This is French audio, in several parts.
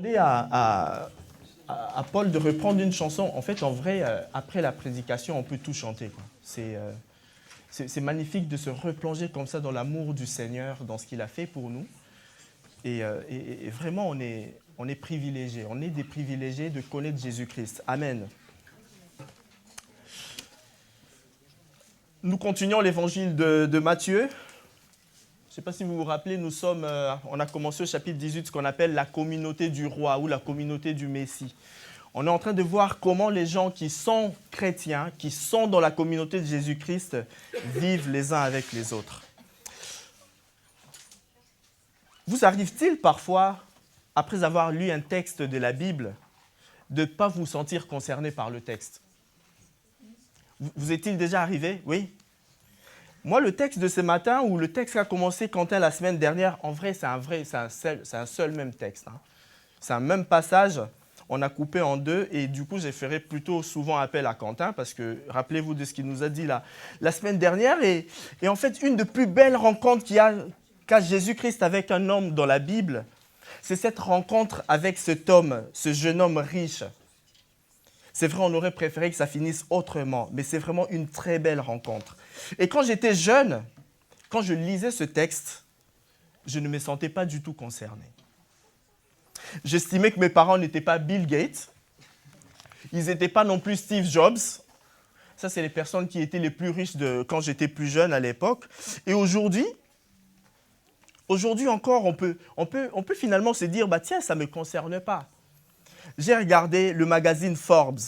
Demandé à Paul de reprendre une chanson. En fait, en vrai, après la prédication, on peut tout chanter, quoi. C'est magnifique de se replonger comme ça dans l'amour du Seigneur, dans ce qu'il a fait pour nous. Et vraiment, on est privilégiés. On est des privilégiés de connaître Jésus-Christ. Amen. Nous continuons l'évangile de Matthieu. Je ne sais pas si vous vous rappelez, on a commencé au chapitre 18, ce qu'on appelle la communauté du roi ou la communauté du Messie. On est en train de voir comment les gens qui sont chrétiens, qui sont dans la communauté de Jésus-Christ, vivent les uns avec les autres. Vous arrive-t-il parfois, après avoir lu un texte de la Bible, de ne pas vous sentir concerné par le texte? Vous est-il déjà arrivé? Oui. Moi, le texte de ce matin, ou le texte qu'a commencé Quentin la semaine dernière, en vrai, c'est un seul même texte. Hein. C'est un même passage, on a coupé en deux, et du coup, j'ai fait plutôt souvent appel à Quentin, parce que rappelez-vous de ce qu'il nous a dit la semaine dernière, et en fait, une des plus belles rencontres qu'a Jésus-Christ avec un homme dans la Bible, c'est cette rencontre avec cet homme, ce jeune homme riche. C'est vrai, on aurait préféré que ça finisse autrement, mais c'est vraiment une très belle rencontre. Et quand j'étais jeune, quand je lisais ce texte, je ne me sentais pas du tout concerné. J'estimais que mes parents n'étaient pas Bill Gates, ils n'étaient pas non plus Steve Jobs. Ça, c'est les personnes qui étaient les plus riches quand j'étais plus jeune à l'époque. Et aujourd'hui encore, on peut finalement se dire, bah tiens, ça ne me concerne pas. J'ai regardé le magazine Forbes,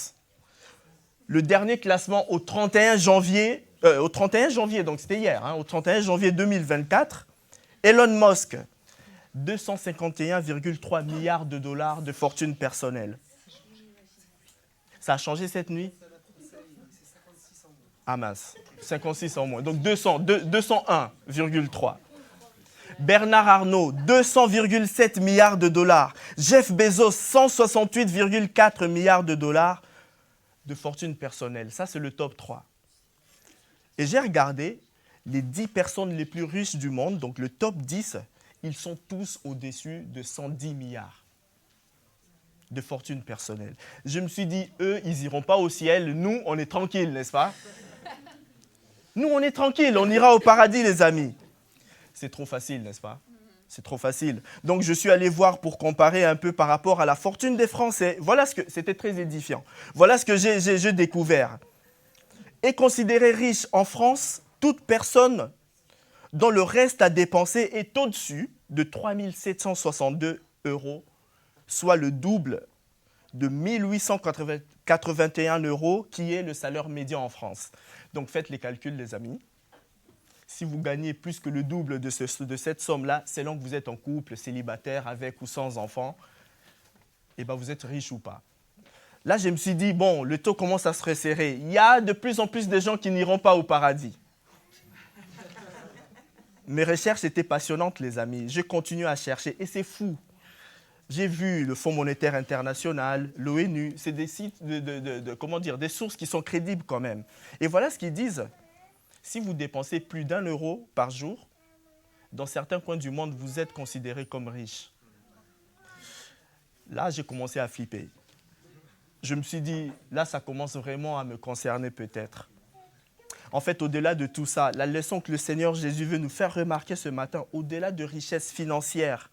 le dernier classement au 31 janvier, donc c'était hier, hein, au 31 janvier 2024, Elon Musk, 251,3 milliards de dollars de fortune personnelle. Ça a changé cette nuit? Ah mince, 56 en moins, donc 201,3. Bernard Arnault, 200,7 milliards de dollars. Jeff Bezos, 168,4 milliards de dollars de fortune personnelle. Ça, c'est le top 3. Et j'ai regardé les 10 personnes les plus riches du monde, donc le top 10, ils sont tous au-dessus de 110 milliards de fortune personnelle. Je me suis dit, eux, ils n'iront pas au ciel. Nous, on est tranquilles, n'est-ce pas? Nous, on est tranquilles, on ira au paradis, les amis. C'est trop facile, n'est-ce pas? C'est trop facile. Donc, je suis allé voir pour comparer un peu par rapport à la fortune des Français. Voilà ce que c'était très édifiant. Voilà ce que j'ai découvert. Est considéré riche en France, toute personne dont le reste à dépenser est au-dessus de 3 762 €, soit le double de 1 881 € qui est le salaire médian en France. Donc, faites les calculs, les amis. Si vous gagnez plus que le double de cette somme-là, selon que vous êtes en couple, célibataire, avec ou sans enfant, eh ben vous êtes riche ou pas. Là, je me suis dit, bon, le taux commence à se resserrer. Il y a de plus en plus de gens qui n'iront pas au paradis. Mes recherches étaient passionnantes, les amis. Je continue à chercher et c'est fou. J'ai vu le Fonds monétaire international, l'ONU, c'est des sites, des sources qui sont crédibles quand même. Et voilà ce qu'ils disent. Si vous dépensez plus d'1 € par jour, dans certains coins du monde, vous êtes considéré comme riche. Là, j'ai commencé à flipper. Je me suis dit, là, ça commence vraiment à me concerner peut-être. En fait, au-delà de tout ça, la leçon que le Seigneur Jésus veut nous faire remarquer ce matin, au-delà de richesse financière,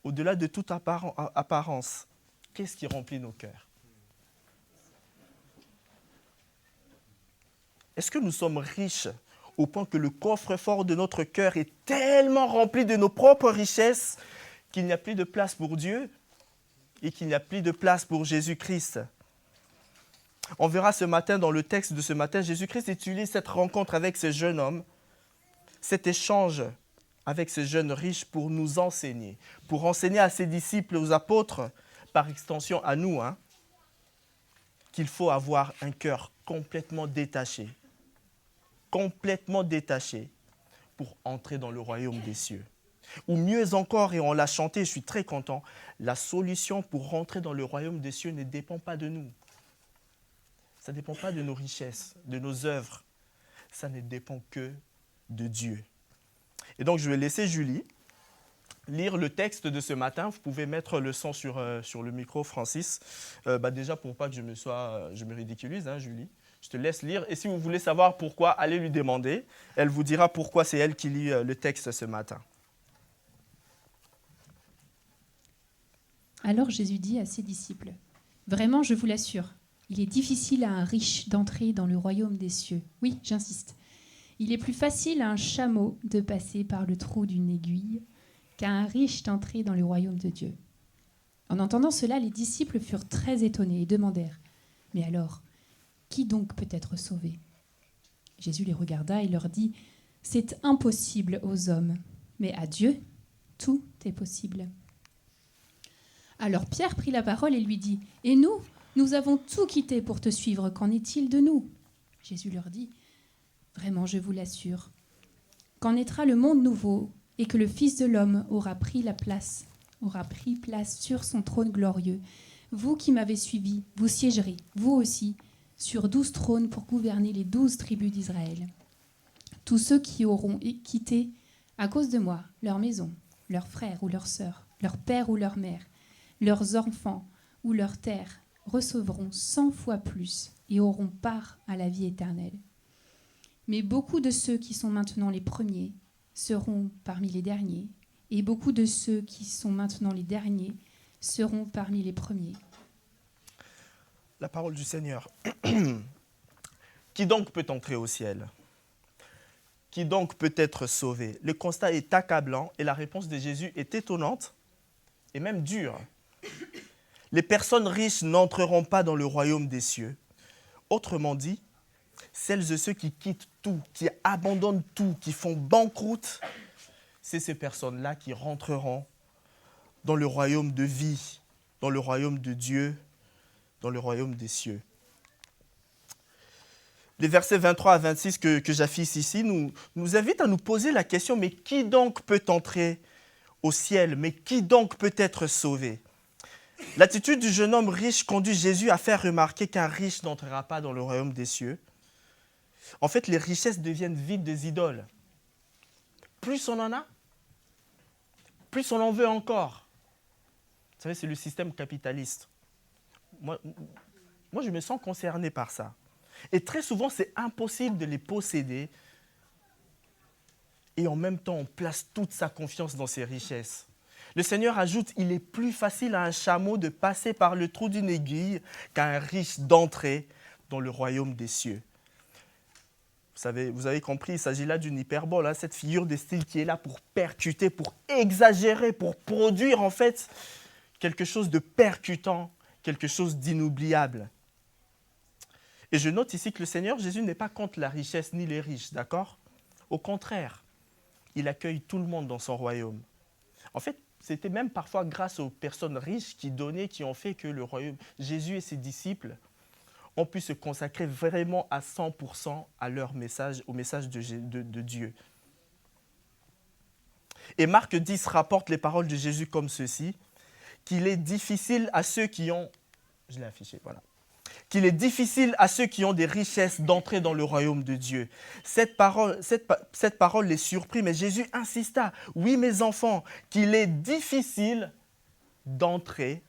au-delà de toute apparence, qu'est-ce qui remplit nos cœurs? Est-ce que nous sommes riches au point que le coffre-fort de notre cœur est tellement rempli de nos propres richesses qu'il n'y a plus de place pour Dieu et qu'il n'y a plus de place pour Jésus-Christ? On verra ce matin, dans le texte de ce matin, Jésus-Christ utilise cette rencontre avec ce jeune homme, cet échange avec ce jeune riche pour nous enseigner, pour enseigner à ses disciples, aux apôtres, par extension à nous, qu'il faut avoir un cœur complètement détaché pour entrer dans le royaume des cieux. Ou mieux encore, et on l'a chanté, je suis très content, la solution pour rentrer dans le royaume des cieux ne dépend pas de nous. Ça ne dépend pas de nos richesses, de nos œuvres. Ça ne dépend que de Dieu. Et donc, je vais laisser Julie lire le texte de ce matin. Vous pouvez mettre le son sur le micro, Francis. Déjà, pour pas que je me ridiculise, hein, Julie. Je te laisse lire. Et si vous voulez savoir pourquoi, allez lui demander. Elle vous dira pourquoi c'est elle qui lit le texte ce matin. Alors Jésus dit à ses disciples, « Vraiment, je vous l'assure, il est difficile à un riche d'entrer dans le royaume des cieux. Oui, j'insiste. Il est plus facile à un chameau de passer par le trou d'une aiguille qu'à un riche d'entrer dans le royaume de Dieu. » En entendant cela, les disciples furent très étonnés et demandèrent, « Mais alors, qui donc peut être sauvé ?» Jésus les regarda et leur dit, « C'est impossible aux hommes, mais à Dieu, tout est possible. » Alors Pierre prit la parole et lui dit, « Et nous, nous avons tout quitté pour te suivre, qu'en est-il de nous ?» Jésus leur dit, « Vraiment, je vous l'assure, quand naîtra le monde nouveau et que le Fils de l'homme aura pris place sur son trône glorieux, vous qui m'avez suivi, vous siégerez, vous aussi, sur 12 trônes pour gouverner les 12 tribus d'Israël. Tous ceux qui auront quitté, à cause de moi, leur maison, leurs frères ou leurs sœurs, leur père ou leur mère, leurs enfants ou leurs terres, recevront 100 fois plus et auront part à la vie éternelle. Mais beaucoup de ceux qui sont maintenant les premiers seront parmi les derniers, et beaucoup de ceux qui sont maintenant les derniers seront parmi les premiers. » La parole du Seigneur. Qui donc peut entrer au ciel ? Qui donc peut être sauvé ? Le constat est accablant et la réponse de Jésus est étonnante et même dure. Les personnes riches n'entreront pas dans le royaume des cieux. Autrement dit, celles et ceux qui quittent tout, qui abandonnent tout, qui font banqueroute, c'est ces personnes-là qui rentreront dans le royaume de vie, dans le royaume de Dieu, dans le royaume des cieux. Les versets 23 à 26 que j'affiche ici nous invitent à nous poser la question, mais qui donc peut entrer au ciel ? Mais qui donc peut être sauvé ? L'attitude du jeune homme riche conduit Jésus à faire remarquer qu'un riche n'entrera pas dans le royaume des cieux. En fait, les richesses deviennent vides des idoles. Plus on en a, plus on en veut encore. Vous savez, c'est le système capitaliste. Moi, je me sens concerné par ça. Et très souvent, c'est impossible de les posséder. Et en même temps, on place toute sa confiance dans ces richesses. Le Seigneur ajoute, il est plus facile à un chameau de passer par le trou d'une aiguille qu'à un riche d'entrer dans le royaume des cieux. Vous avez compris, il s'agit là d'une hyperbole, hein, cette figure de style qui est là pour percuter, pour exagérer, pour produire en fait quelque chose de percutant, quelque chose d'inoubliable. Et je note ici que le Seigneur Jésus n'est pas contre la richesse ni les riches, d'accord ? Au contraire, il accueille tout le monde dans son royaume. En fait, c'était même parfois grâce aux personnes riches qui donnaient, qui ont fait que le royaume, Jésus et ses disciples ont pu se consacrer vraiment à 100% à leur message, au message de Dieu. Et Marc 10 rapporte les paroles de Jésus comme ceci, qu'il est difficile à ceux qui ont, je l'ai affiché, voilà, qu'il est difficile à ceux qui ont des richesses d'entrer dans le royaume de Dieu. Cette parole les surprit, mais Jésus insista, oui mes enfants, qu'il est difficile d'entrer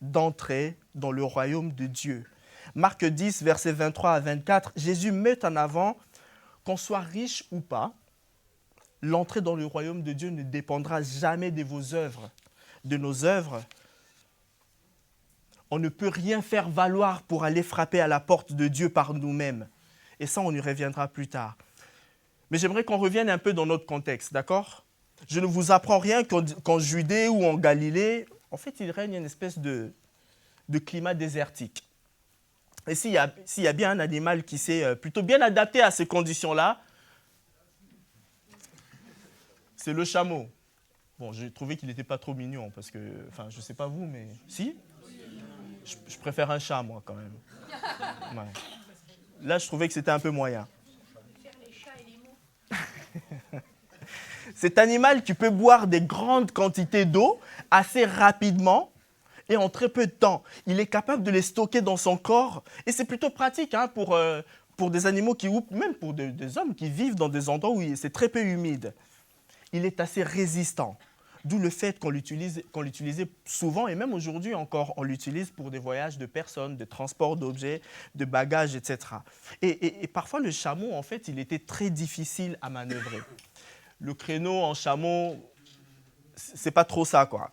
dans le royaume de Dieu. Marc 10, versets 23 à 24, Jésus met en avant qu'on soit riche ou pas, l'entrée dans le royaume de Dieu ne dépendra jamais de vos œuvres, de nos œuvres. On ne peut rien faire valoir pour aller frapper à la porte de Dieu par nous-mêmes. Et ça, on y reviendra plus tard. Mais j'aimerais qu'on revienne un peu dans notre contexte, d'accord ? Je ne vous apprends rien qu'en Judée ou en Galilée, en fait, il règne une espèce de climat désertique. Et s'il y a bien un animal qui s'est plutôt bien adapté à ces conditions-là, c'est le chameau. Bon, j'ai trouvé qu'il n'était pas trop mignon, parce que, enfin, je ne sais pas vous, mais... Si ? Je préfère un chat, moi, quand même. Ouais. Là, je trouvais que c'était un peu moyen. Cet animal qui peut boire des grandes quantités d'eau assez rapidement et en très peu de temps. Il est capable de les stocker dans son corps. Et c'est plutôt pratique hein, pour des animaux ou même pour des hommes qui vivent dans des endroits où c'est très peu humide. il est assez résistant. D'où le fait qu'on l'utilisait souvent, et même aujourd'hui encore, on l'utilise pour des voyages de personnes, de transport d'objets, de bagages, etc. Et parfois, le chameau, en fait, il était très difficile à manœuvrer. Le créneau en chameau, c'est pas trop ça, quoi.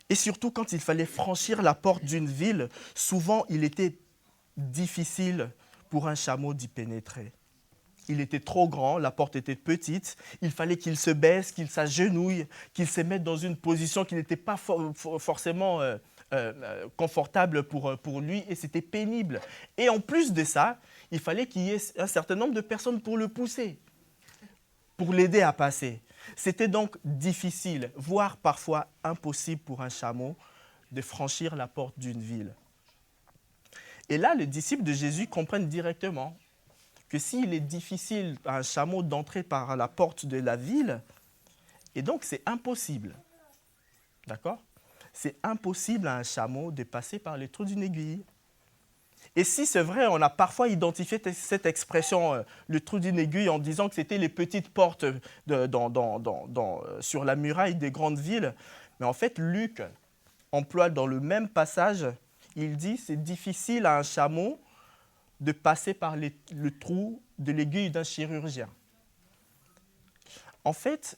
Et surtout, quand il fallait franchir la porte d'une ville, souvent, il était difficile pour un chameau d'y pénétrer. Il était trop grand, la porte était petite, il fallait qu'il se baisse, qu'il s'agenouille, qu'il se mette dans une position qui n'était pas forcément confortable pour lui, et c'était pénible. Et en plus de ça, il fallait qu'il y ait un certain nombre de personnes pour le pousser, pour l'aider à passer. C'était donc difficile, voire parfois impossible pour un chameau de franchir la porte d'une ville. Et là, les disciples de Jésus comprennent directement que s'il est difficile à un chameau d'entrer par la porte de la ville, et donc c'est impossible, d'accord? C'est impossible à un chameau de passer par le trou d'une aiguille. Et si c'est vrai, on a parfois identifié cette expression, le trou d'une aiguille, en disant que c'était les petites portes sur la muraille des grandes villes. Mais en fait, Luc emploie dans le même passage, il dit c'est difficile à un chameau de passer par le trou de l'aiguille d'un chirurgien. En fait,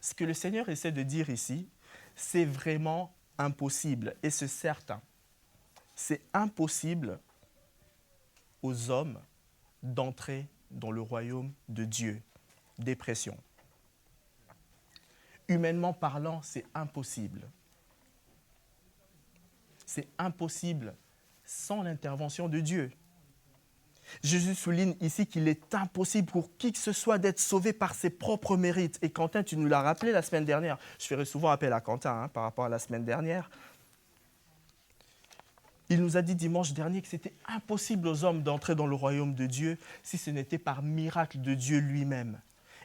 ce que le Seigneur essaie de dire ici, c'est vraiment impossible, et c'est certain. C'est impossible aux hommes d'entrer dans le royaume de Dieu. Dépression. Humainement parlant, c'est impossible. C'est impossible sans l'intervention de Dieu. Jésus souligne ici qu'il est impossible pour qui que ce soit d'être sauvé par ses propres mérites. Et Quentin, tu nous l'as rappelé la semaine dernière. Je ferai souvent appel à Quentin par rapport à la semaine dernière. Il nous a dit dimanche dernier que c'était impossible aux hommes d'entrer dans le royaume de Dieu si ce n'était par miracle de Dieu lui-même.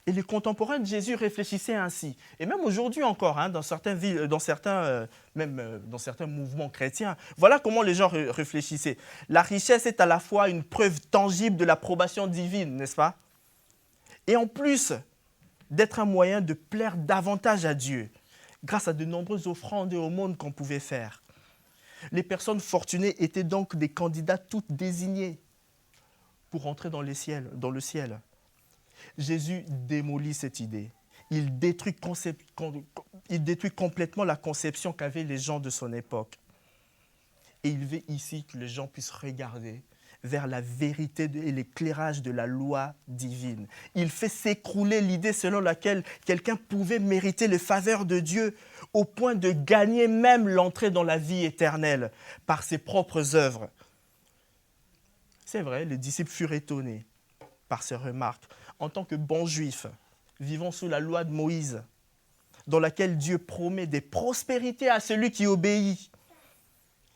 Et les contemporains de Jésus réfléchissaient ainsi. Et même aujourd'hui encore, dans certains mouvements chrétiens, voilà comment les gens réfléchissaient. La richesse est à la fois une preuve tangible de l'approbation divine, n'est-ce pas? Et en plus d'être un moyen de plaire davantage à Dieu, grâce à de nombreuses offrandes et aumônes qu'on pouvait faire. Les personnes fortunées étaient donc des candidats toutes désignés pour entrer dans le ciel. Jésus démolit cette idée. Il détruit complètement la conception qu'avaient les gens de son époque. Et il veut ici que les gens puissent regarder vers la vérité et l'éclairage de la loi divine. Il fait s'écrouler l'idée selon laquelle quelqu'un pouvait mériter les faveurs de Dieu au point de gagner même l'entrée dans la vie éternelle par ses propres œuvres. C'est vrai, les disciples furent étonnés par ces remarques. En tant que bons juifs, vivant sous la loi de Moïse, dans laquelle Dieu promet des prospérités à celui qui obéit,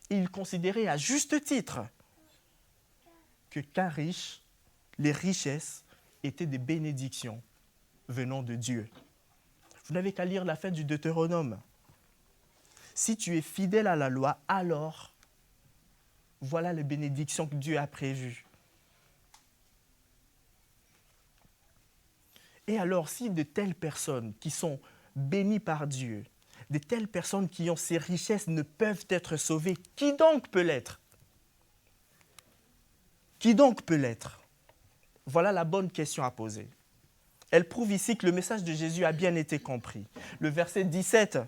ils considéraient à juste titre qu'un riche, les richesses étaient des bénédictions venant de Dieu. Vous n'avez qu'à lire la fin du Deutéronome. Si tu es fidèle à la loi, alors voilà les bénédictions que Dieu a prévues. Et alors, si de telles personnes qui sont bénies par Dieu, de telles personnes qui ont ces richesses ne peuvent être sauvées, qui donc peut l'être? Qui donc peut l'être? Voilà la bonne question à poser. Elle prouve ici que le message de Jésus a bien été compris. Le verset 17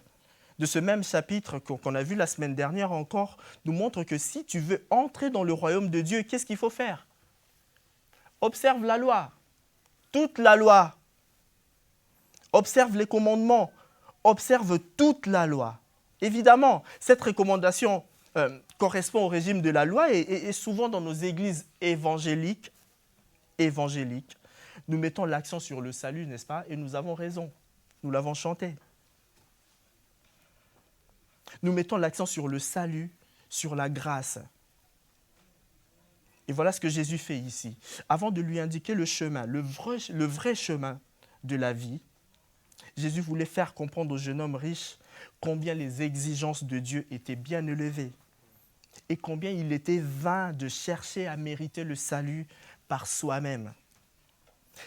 de ce même chapitre qu'on a vu la semaine dernière encore nous montre que si tu veux entrer dans le royaume de Dieu, qu'est-ce qu'il faut faire? Observe la loi, toute la loi. Observe les commandements, observe toute la loi. Évidemment, cette recommandation correspond au régime de la loi et souvent dans nos églises évangéliques, nous mettons l'accent sur le salut, n'est-ce pas? Et nous avons raison, nous l'avons chanté. Nous mettons l'accent sur le salut, sur la grâce. Et voilà ce que Jésus fait ici. Avant de lui indiquer le chemin, le vrai chemin de la vie, Jésus voulait faire comprendre au jeune homme riche combien les exigences de Dieu étaient bien élevées et combien il était vain de chercher à mériter le salut par soi-même.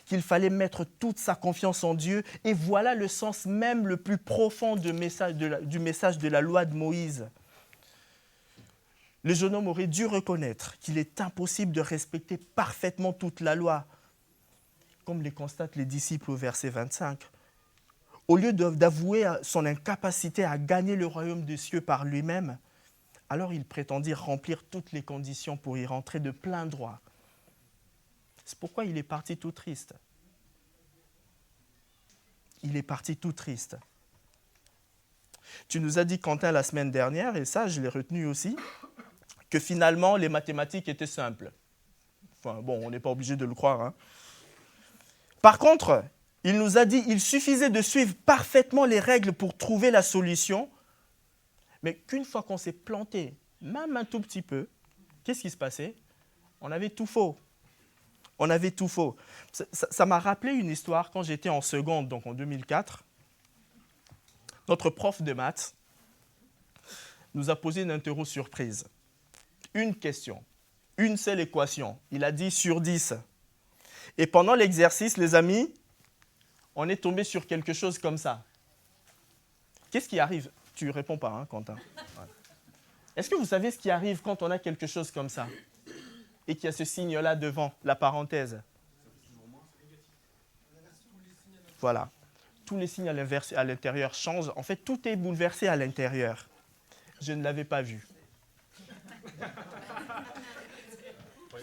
qu'il fallait mettre toute sa confiance en Dieu. Et voilà le sens même le plus profond du message de la loi de Moïse. Le jeune homme aurait dû reconnaître qu'il est impossible de respecter parfaitement toute la loi, comme les constatent les disciples au verset 25. Au lieu d'avouer son incapacité à gagner le royaume des cieux par lui-même, alors il prétendit remplir toutes les conditions pour y rentrer de plein droit. C'est pourquoi il est parti tout triste. Il est parti tout triste. Tu nous as dit, Quentin, la semaine dernière, et ça, je l'ai retenu aussi, que finalement, les mathématiques étaient simples. Enfin, bon, on n'est pas obligé de le croire, hein. Par contre, il nous a dit qu'il suffisait de suivre parfaitement les règles pour trouver la solution, mais qu'une fois qu'on s'est planté, même un tout petit peu, qu'est-ce qui se passait? On avait tout faux. On avait tout faux. Ça m'a rappelé une histoire quand j'étais en seconde, donc en 2004. Notre prof de maths nous a posé une interro surprise. Une question, une seule équation. Il a dit sur 10. Et pendant l'exercice, les amis, on est tombé sur quelque chose comme ça. Qu'est-ce qui arrive? Tu ne réponds pas, hein, Quentin. Ouais. Est-ce que vous savez ce qui arrive quand on a quelque chose comme ça et qu'il y a ce signe-là devant, la parenthèse? Voilà. Tous les signes à l'intérieur changent. En fait, tout est bouleversé à l'intérieur. Je ne l'avais pas vu.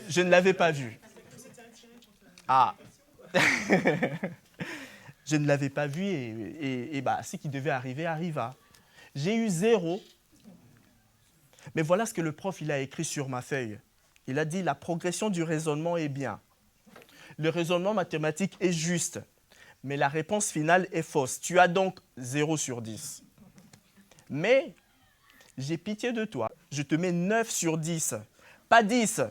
Je ne l'avais pas vu. Ah. Je ne l'avais pas vu et ce qui devait arriver arriva. J'ai eu 0. Mais voilà ce que le prof il a écrit sur ma feuille. Il a dit, la progression du raisonnement est bien. Le raisonnement mathématique est juste. Mais la réponse finale est fausse. Tu as donc 0 sur 10. Mais j'ai pitié de toi. Je te mets 9 sur 10. Pas 10.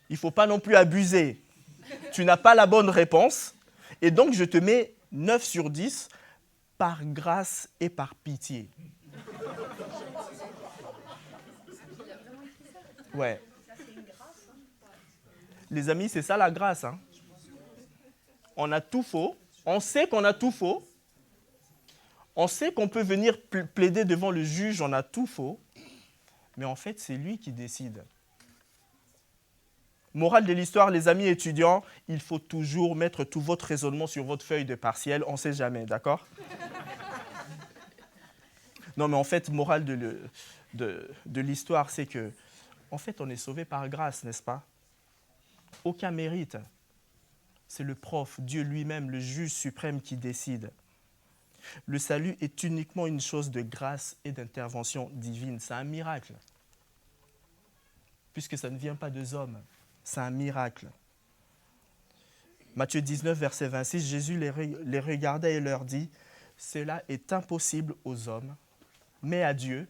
Il ne faut pas non plus abuser. Tu n'as pas la bonne réponse. Et donc, je te mets 9 sur 10 par grâce et par pitié. Ouais. Les amis, c'est ça la grâce, hein. On a tout faux. On sait qu'on a tout faux. On sait qu'on peut venir plaider devant le juge, on a tout faux. Mais en fait, c'est lui qui décide. Morale de l'histoire, les amis étudiants, il faut toujours mettre tout votre raisonnement sur votre feuille de partiel. On ne sait jamais, d'accord? Non, mais en fait, morale de l'histoire, c'est que, en fait, on est sauvé par grâce, n'est-ce pas? Aucun mérite. C'est le prof, Dieu lui-même, le juge suprême qui décide. Le salut est uniquement une chose de grâce et d'intervention divine. C'est un miracle. Puisque ça ne vient pas des hommes. C'est un miracle. Matthieu 19, verset 26, Jésus les regardait et leur dit, « Cela est impossible aux hommes, mais à Dieu,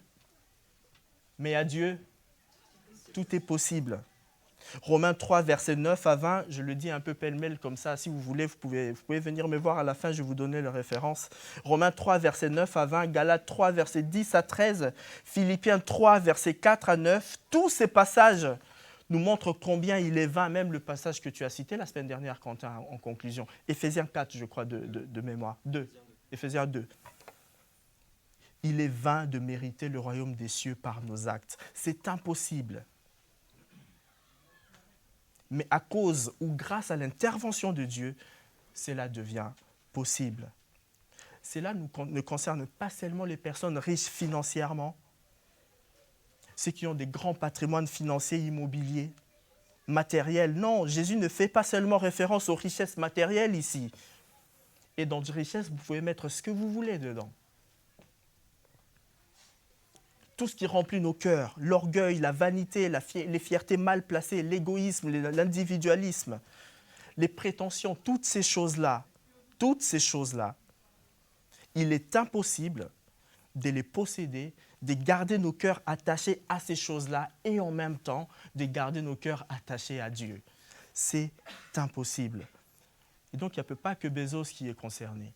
tout est possible. » Romains 3, verset 9 à 20, je le dis un peu pêle-mêle comme ça, si vous voulez, vous pouvez venir me voir à la fin, je vais vous donner les références. Romains 3, verset 9 à 20, Galates 3, verset 10 à 13, Philippiens 3, verset 4 à 9, tous ces passages nous montrent combien il est vain, même le passage que tu as cité la semaine dernière, Quentin, en conclusion. Éphésiens 4, je crois, de mémoire. 2. Éphésiens 2. Il est vain de mériter le royaume des cieux par nos actes. C'est impossible. Mais à cause ou grâce à l'intervention de Dieu, cela devient possible. Cela ne concerne pas seulement les personnes riches financièrement, ceux qui ont des grands patrimoines financiers, immobiliers, matériels. Non, Jésus ne fait pas seulement référence aux richesses matérielles ici. Et dans les richesses, vous pouvez mettre ce que vous voulez dedans. Tout ce qui remplit nos cœurs, l'orgueil, la vanité, les fiertés mal placées, l'égoïsme, l'individualisme, les prétentions, toutes ces choses-là, il est impossible de les posséder, de garder nos cœurs attachés à ces choses-là et en même temps de garder nos cœurs attachés à Dieu. C'est impossible. Et donc, il n'y a pas que Bezos qui est concerné.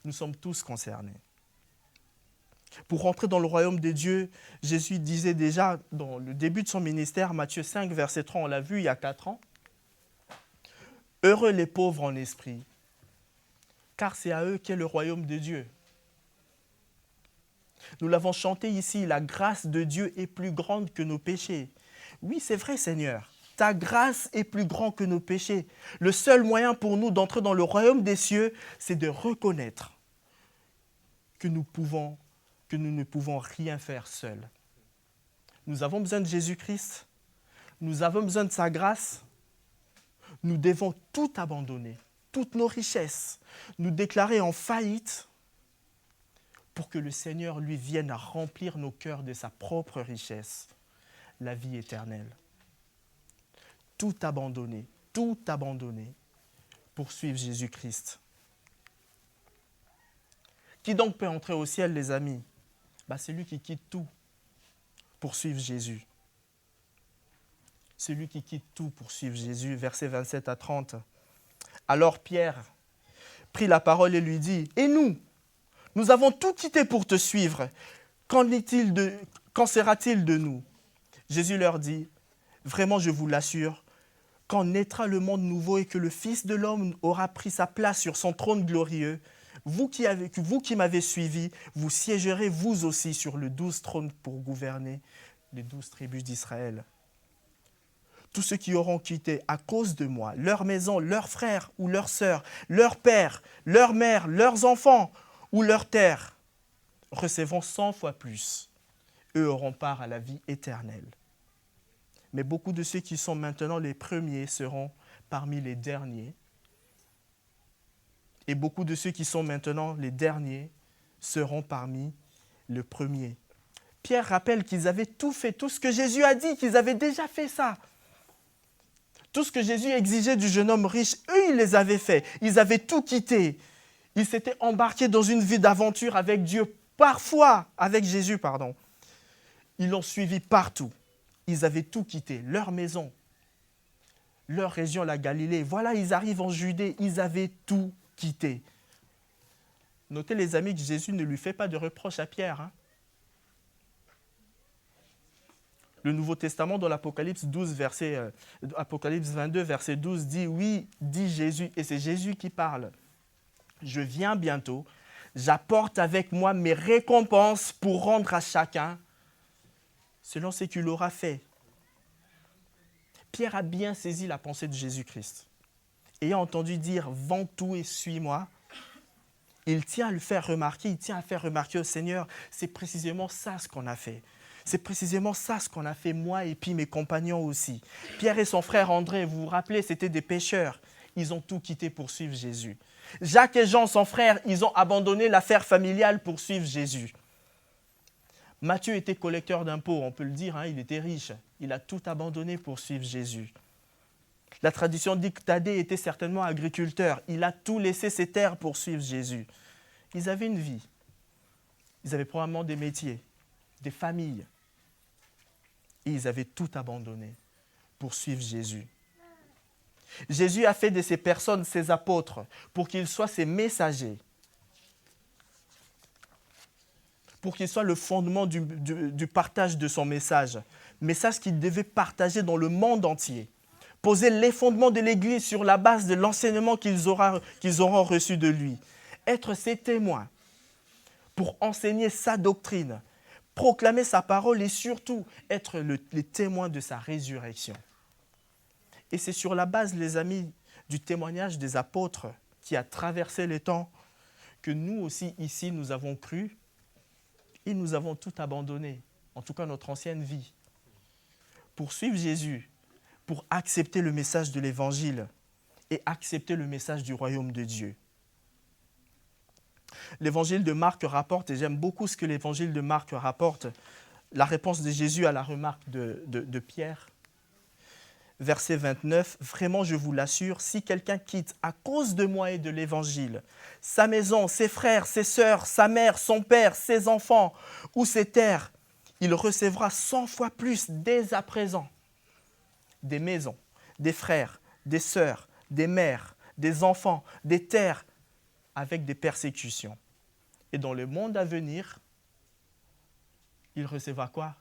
Nous sommes tous concernés. Pour rentrer dans le royaume de Dieu, Jésus disait déjà dans le début de son ministère, Matthieu 5, verset 3, on l'a vu il y a 4 ans, Heureux les pauvres en esprit, car c'est à eux qu'est le royaume de Dieu. Nous l'avons chanté ici, la grâce de Dieu est plus grande que nos péchés. Oui, c'est vrai, Seigneur. Ta grâce est plus grande que nos péchés. Le seul moyen pour nous d'entrer dans le royaume des cieux, c'est de reconnaître que nous ne pouvons rien faire seuls. Nous avons besoin de Jésus-Christ. Nous avons besoin de sa grâce. Nous devons tout abandonner, toutes nos richesses, nous déclarer en faillite pour que le Seigneur lui vienne à remplir nos cœurs de sa propre richesse, la vie éternelle. Tout abandonner pour suivre Jésus-Christ. Qui donc peut entrer au ciel, les amis? C'est lui qui quitte tout pour suivre Jésus. Celui qui quitte tout pour suivre Jésus, versets 27 à 30. Alors Pierre prit la parole et lui dit, « Et nous? Nous avons tout quitté pour te suivre. Qu'en sera-t-il de nous ?» Jésus leur dit, « Vraiment, je vous l'assure, quand naîtra le monde nouveau et que le Fils de l'homme aura pris sa place sur son trône glorieux, vous qui m'avez suivi, vous siégerez vous aussi sur le 12 trône pour gouverner les 12 tribus d'Israël. Tous ceux qui auront quitté à cause de moi leur maison, leurs frères ou leurs sœurs, leur père, leur mère, leurs enfants ou leurs terres, recevront 100 fois plus. Eux auront part à la vie éternelle. Mais beaucoup de ceux qui sont maintenant les premiers seront parmi les derniers. Et beaucoup de ceux qui sont maintenant les derniers seront parmi les premiers. Pierre rappelle qu'ils avaient tout fait, tout ce que Jésus a dit, qu'ils avaient déjà fait ça. Tout ce que Jésus exigeait du jeune homme riche, eux, ils les avaient fait. Ils avaient tout quitté. Ils s'étaient embarqués dans une vie d'aventure avec Dieu, parfois avec Jésus, pardon. Ils l'ont suivi partout. Ils avaient tout quitté, leur maison, leur région, la Galilée. Voilà, ils arrivent en Judée, ils avaient tout quitté. Notez, les amis, que Jésus ne lui fait pas de reproche à Pierre. Le Nouveau Testament, dans l'Apocalypse 22, verset 12, dit « Oui, dit Jésus », et c'est Jésus qui parle. « Je viens bientôt, j'apporte avec moi mes récompenses pour rendre à chacun selon ce qu'il aura fait. » Pierre a bien saisi la pensée de Jésus-Christ. Ayant entendu dire « Vends tout et suis-moi », il tient à le faire remarquer, il tient à faire remarquer au Seigneur, c'est précisément ça ce qu'on a fait. C'est précisément ça ce qu'on a fait, moi et puis mes compagnons aussi. Pierre et son frère André, vous vous rappelez, c'étaient des pêcheurs. Ils ont tout quitté pour suivre Jésus. Jacques et Jean, son frère, ils ont abandonné l'affaire familiale pour suivre Jésus. Matthieu était collecteur d'impôts, on peut le dire, il était riche. Il a tout abandonné pour suivre Jésus. La tradition dit que Thaddée était certainement agriculteur. Il a tout laissé ses terres pour suivre Jésus. Ils avaient une vie. Ils avaient probablement des métiers, des familles. Et ils avaient tout abandonné pour suivre Jésus. Jésus a fait de ces personnes ses apôtres pour qu'ils soient ses messagers, pour qu'ils soient le fondement du partage de son message qu'il devait partager dans le monde entier, poser les fondements de l'Église sur la base de l'enseignement qu'ils auront reçu de lui, être ses témoins pour enseigner sa doctrine, proclamer sa parole et surtout être les témoins de sa résurrection. Et c'est sur la base, les amis, du témoignage des apôtres qui a traversé les temps que nous aussi ici nous avons cru et nous avons tout abandonné, en tout cas notre ancienne vie, pour suivre Jésus, pour accepter le message de l'Évangile et accepter le message du royaume de Dieu. L'évangile de Marc rapporte, et j'aime beaucoup ce que l'évangile de Marc rapporte, la réponse de Jésus à la remarque de Pierre. Verset 29, « Vraiment, je vous l'assure, si quelqu'un quitte à cause de moi et de l'évangile, sa maison, ses frères, ses sœurs, sa mère, son père, ses enfants ou ses terres, il recevra 100 fois plus dès à présent des maisons, des frères, des sœurs, des mères, des enfants, des terres, avec des persécutions. Et dans le monde à venir, il recevra quoi?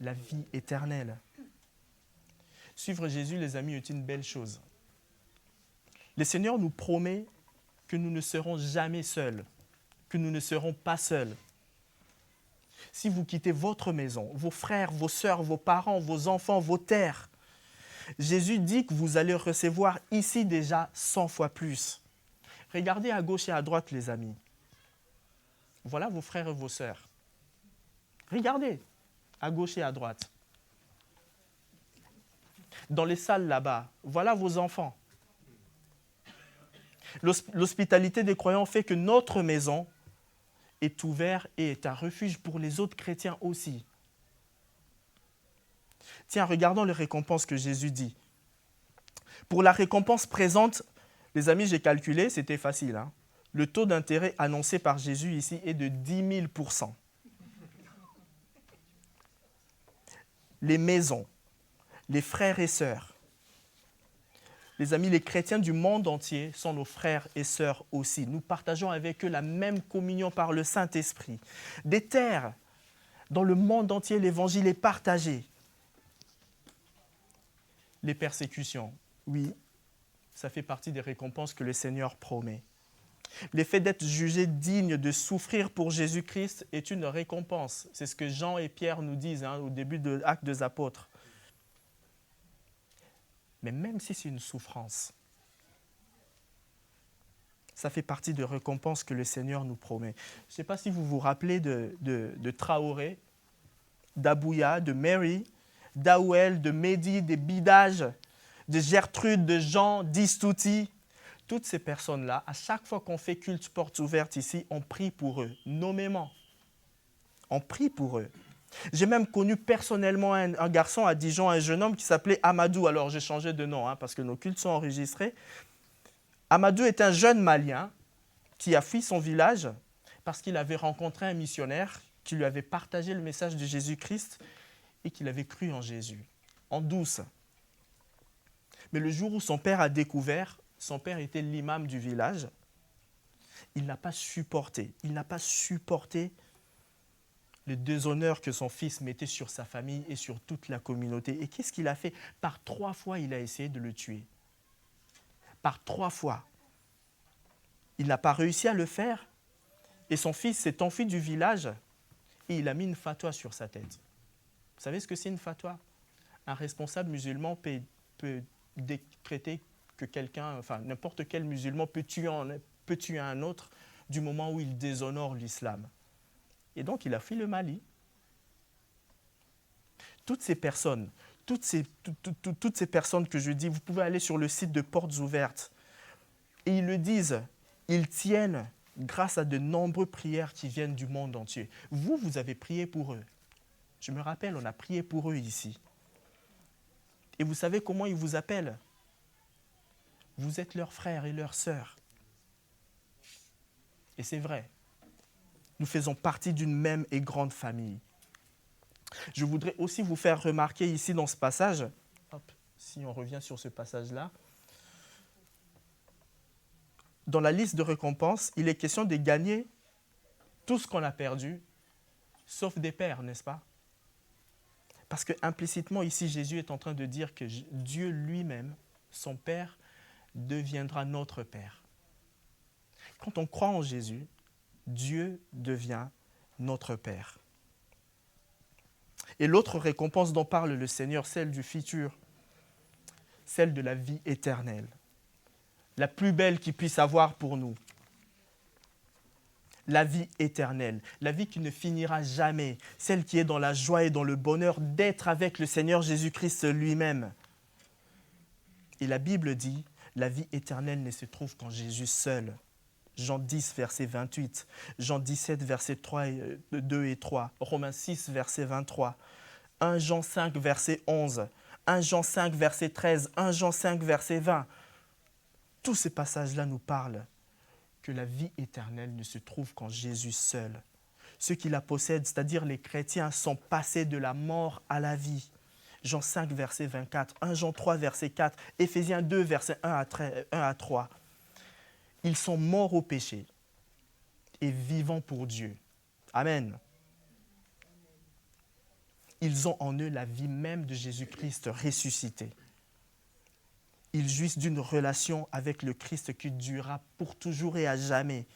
La vie éternelle. » Suivre Jésus, les amis, est une belle chose. Le Seigneur nous promet que nous ne serons jamais seuls, que nous ne serons pas seuls. Si vous quittez votre maison, vos frères, vos sœurs, vos parents, vos enfants, vos terres, Jésus dit que vous allez recevoir ici déjà 100 fois plus. Regardez à gauche et à droite, les amis. Voilà vos frères et vos sœurs. Regardez à gauche et à droite. Dans les salles là-bas, voilà vos enfants. L'hospitalité des croyants fait que notre maison est ouverte et est un refuge pour les autres chrétiens aussi. Tiens, regardons les récompenses que Jésus dit. Pour la récompense présente, les amis, j'ai calculé, c'était facile. Hein. Le taux d'intérêt annoncé par Jésus ici est de 10 000%. Les maisons, les frères et sœurs. Les amis, les chrétiens du monde entier sont nos frères et sœurs aussi. Nous partageons avec eux la même communion par le Saint-Esprit. Des terres, dans le monde entier, l'évangile est partagé. Les persécutions, oui, ça fait partie des récompenses que le Seigneur promet. Le fait d'être jugé digne de souffrir pour Jésus-Christ est une récompense. C'est ce que Jean et Pierre nous disent au début de l'Acte des Apôtres. Mais même si c'est une souffrance, ça fait partie des récompenses que le Seigneur nous promet. Je ne sais pas si vous vous rappelez de Traoré, d'Abouya, de Mary, d'Aouel, de Mehdi, des Bidages, de Gertrude, de Jean, d'Istouti. Toutes ces personnes-là, à chaque fois qu'on fait culte portes ouvertes ici, on prie pour eux, nommément. On prie pour eux. J'ai même connu personnellement un garçon à Dijon, un jeune homme qui s'appelait Amadou. Alors j'ai changé de nom parce que nos cultes sont enregistrés. Amadou est un jeune Malien qui a fui son village parce qu'il avait rencontré un missionnaire qui lui avait partagé le message de Jésus-Christ et qu'il avait cru en Jésus, en douce. Mais le jour où son père a découvert, son père était l'imam du village, il n'a pas supporté le déshonneur que son fils mettait sur sa famille et sur toute la communauté. Et qu'est-ce qu'il a fait? Par 3 fois, il a essayé de le tuer. Par 3 fois. Il n'a pas réussi à le faire. Et son fils s'est enfui du village et il a mis une fatwa sur sa tête. Vous savez ce que c'est une fatwa? Un responsable musulman peut décréter que n'importe quel musulman peut tuer un autre du moment où il déshonore l'islam. Et donc, il a fui le Mali. Toutes ces personnes que je dis, vous pouvez aller sur le site de Portes Ouvertes. Et ils le disent, ils tiennent grâce à de nombreuses prières qui viennent du monde entier. Vous avez prié pour eux. Je me rappelle, on a prié pour eux ici. Et vous savez comment ils vous appellent? Vous êtes leurs frères et leurs sœurs. Et c'est vrai. Nous faisons partie d'une même et grande famille. Je voudrais aussi vous faire remarquer ici dans ce passage, si on revient sur ce passage-là, dans la liste de récompenses, il est question de gagner tout ce qu'on a perdu, sauf des pères, n'est-ce pas? Parce que implicitement, ici, Jésus est en train de dire que Dieu lui-même, son Père, deviendra notre Père. Quand on croit en Jésus, Dieu devient notre Père. Et l'autre récompense dont parle le Seigneur, celle du futur, celle de la vie éternelle, la plus belle qu'il puisse avoir pour nous. La vie éternelle, la vie qui ne finira jamais, celle qui est dans la joie et dans le bonheur d'être avec le Seigneur Jésus-Christ lui-même. Et la Bible dit, la vie éternelle ne se trouve qu'en Jésus seul. Jean 10, verset 28, Jean 17, verset 2 et 3, Romains 6, verset 23, 1 Jean 5, verset 11, 1 Jean 5, verset 13, 1 Jean 5, verset 20. Tous ces passages-là nous parlent que la vie éternelle ne se trouve qu'en Jésus seul. Ceux qui la possèdent, c'est-à-dire les chrétiens, sont passés de la mort à la vie. Jean 5, verset 24, 1 Jean 3, verset 4, Éphésiens 2, verset 1 à 3. Ils sont morts au péché et vivants pour Dieu. Amen. Ils ont en eux la vie même de Jésus-Christ ressuscité. ils jouissent d'une relation avec le Christ qui durera pour toujours et à jamais,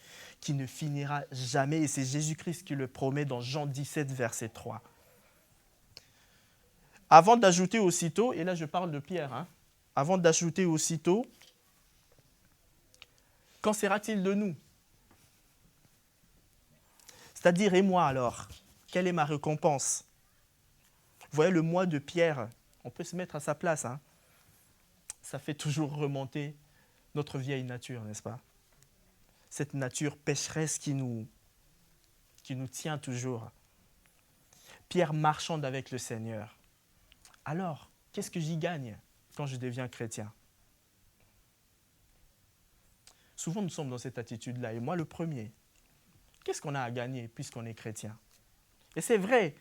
qui ne finira jamais. Et c'est Jésus-Christ qui le promet dans Jean 17, verset 3. Avant d'ajouter aussitôt, et là je parle de Pierre, avant d'ajouter aussitôt, qu'en sera-t-il de nous? C'est-à-dire, et moi alors, quelle est ma récompense? Vous voyez, le moi de Pierre, on peut se mettre à sa place. Ça fait toujours remonter notre vieille nature, n'est-ce pas? Cette nature pécheresse qui nous tient toujours. Pierre marchande avec le Seigneur. Alors, qu'est-ce que j'y gagne quand je deviens chrétien? Souvent, nous sommes dans cette attitude-là, et moi le premier. Qu'est-ce qu'on a à gagner puisqu'on est chrétien? Et c'est vrai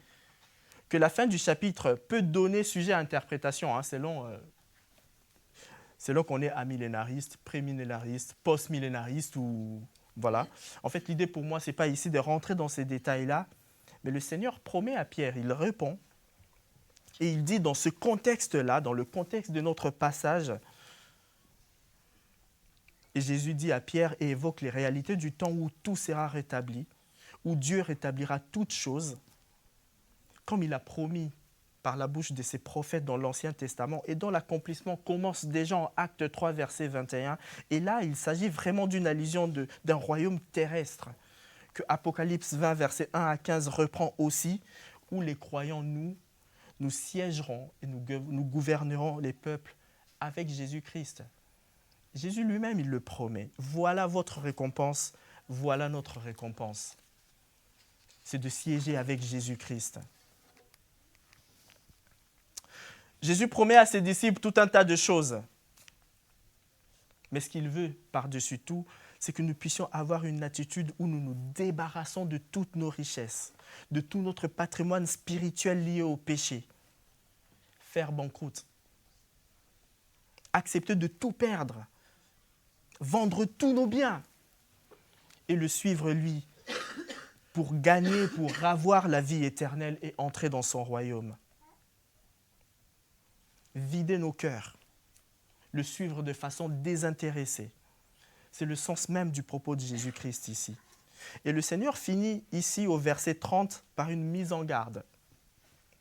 que la fin du chapitre peut donner sujet à interprétation, selon qu'on est amillénariste, prémillénariste, post-millénariste, ou voilà. En fait, l'idée pour moi, ce n'est pas ici de rentrer dans ces détails-là, mais le Seigneur promet à Pierre, il répond, et il dit dans ce contexte-là, dans le contexte de notre passage, et Jésus dit à Pierre et évoque les réalités du temps où tout sera rétabli, où Dieu rétablira toutes choses, comme il a promis par la bouche de ses prophètes dans l'Ancien Testament, et dont l'accomplissement commence déjà en Acte 3, verset 21. Et là, il s'agit vraiment d'une allusion d'un royaume terrestre, que Apocalypse 20, verset 1 à 15 reprend aussi, où les croyants, nous siégerons et nous gouvernerons les peuples avec Jésus-Christ. Jésus lui-même, il le promet. Voilà votre récompense, voilà notre récompense. C'est de siéger avec Jésus-Christ. Jésus promet à ses disciples tout un tas de choses. Mais ce qu'il veut par-dessus tout, c'est que nous puissions avoir une attitude où nous nous débarrassons de toutes nos richesses, de tout notre patrimoine spirituel lié au péché. Faire banqueroute. Accepter de tout perdre. Vendre tous nos biens et le suivre lui pour gagner, pour avoir la vie éternelle et entrer dans son royaume. Vider nos cœurs, le suivre de façon désintéressée. C'est le sens même du propos de Jésus-Christ ici. Et le Seigneur finit ici au verset 30 par une mise en garde.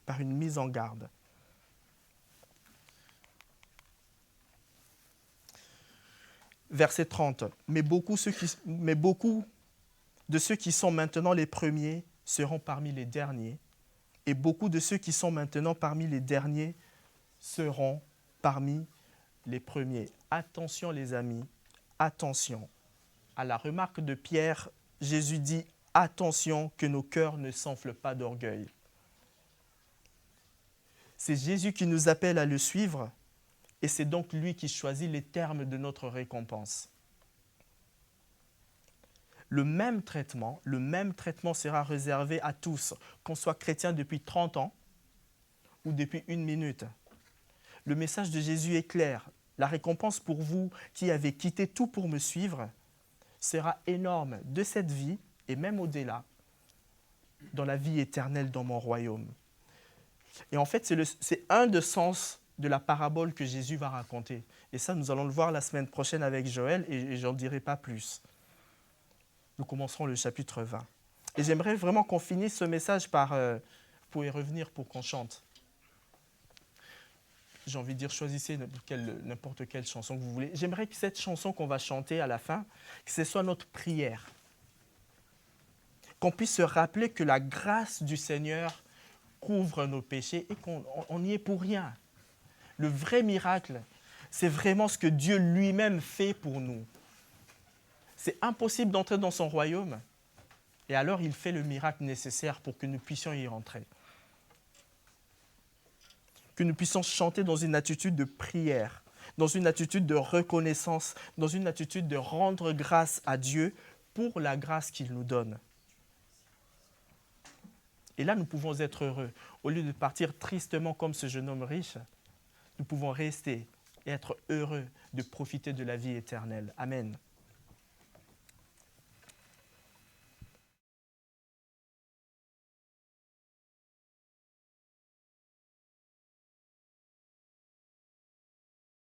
Par une mise en garde. Verset 30. Mais beaucoup de ceux qui sont maintenant les premiers seront parmi les derniers, et beaucoup de ceux qui sont maintenant parmi les derniers seront parmi les premiers. Attention les amis, attention. À la remarque de Pierre, Jésus dit « Attention que nos cœurs ne s'enflent pas d'orgueil ». C'est Jésus qui nous appelle à le suivre, et c'est donc lui qui choisit les termes de notre récompense. Le même traitement sera réservé à tous, qu'on soit chrétien depuis 30 ans ou depuis 1 minute. Le message de Jésus est clair. La récompense pour vous qui avez quitté tout pour me suivre sera énorme de cette vie et même au-delà, dans la vie éternelle dans mon royaume. Et en fait, c'est un des sens de la parabole que Jésus va raconter. Et ça, nous allons le voir la semaine prochaine avec Joël et j'en dirai pas plus. Nous commencerons le chapitre 20. Et j'aimerais vraiment qu'on finisse ce message par... vous pouvez revenir pour qu'on chante. J'ai envie de dire, choisissez n'importe quelle chanson que vous voulez. J'aimerais que cette chanson qu'on va chanter à la fin, que ce soit notre prière. Qu'on puisse se rappeler que la grâce du Seigneur couvre nos péchés et qu'on n'y est pour rien. Le vrai miracle, c'est vraiment ce que Dieu lui-même fait pour nous. C'est impossible d'entrer dans son royaume. Et alors, il fait le miracle nécessaire pour que nous puissions y rentrer. Que nous puissions chanter dans une attitude de prière, dans une attitude de reconnaissance, dans une attitude de rendre grâce à Dieu pour la grâce qu'il nous donne. Et là, nous pouvons être heureux. Au lieu de partir tristement comme ce jeune homme riche, nous pouvons rester et être heureux de profiter de la vie éternelle. Amen.